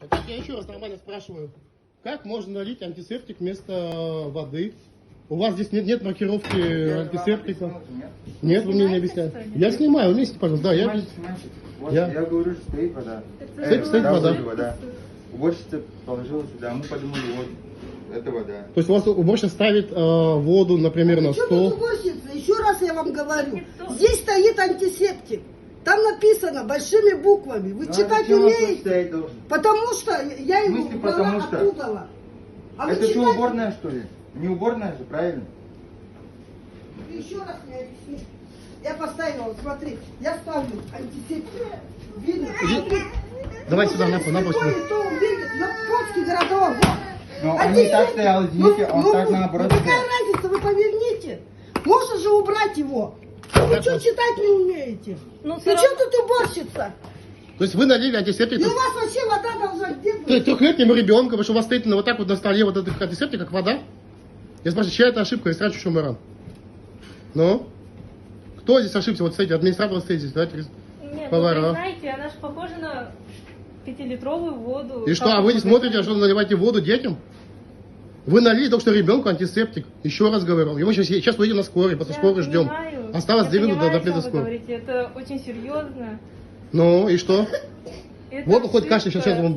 Так я еще раз нормально спрашиваю. Как можно налить антисептик вместо воды? У вас здесь нет маркировки антисептика? Нет, вы мне не объясняете. Я снимаю, вместе, пожалуйста. Да, Снимайте. Вот я говорю, что стоит вода. Стоит вода. Вода. Уборщица положила сюда, мы подумали, вот, это вода. То есть у вас уборщица ставит воду, например, на Причем стол? тут уборщица? Еще раз я вам говорю. Здесь стоит антисептик. Там написано большими буквами. Вы читать умеете? Потому что я его брала оттуда. А это что, уборная, что ли? Не уборная же, правильно? Еще раз мне объясни. Я поставила, смотри, я ставлю антисептик. Видно? Давай сюда, на пол сюда. Кто увидит, на Польский городок. Но он не так стоял, извините, он так наоборот. Какая разница, вы поверните. Можно же убрать его. Вы что, читать не умеете? Ну что тут уборщица? То есть вы налили антисептик? И у вас вообще вода должна где быть? Трехлетнему ребенку, потому что у вас стоит вот так вот на столе вот этот антисептик, как вода? Я спрашиваю, чья это ошибка? Ресторан Чумаран. Ну? Кто здесь ошибся? Вот стоите, администратор стоит здесь, да? Нет, повара. вы знаете, она же похожа на 5-литровую воду. И что, а вы не смотрите, что наливаете воду детям? Вы налили только что ребенку антисептик. Еще раз говорю. Его сейчас выйдем на скорой, после скорой ждем. Осталось 2 минуты до приезда скорой. Это очень серьезно. Ну и что? Это Вот хоть ошибка. кашель сейчас вам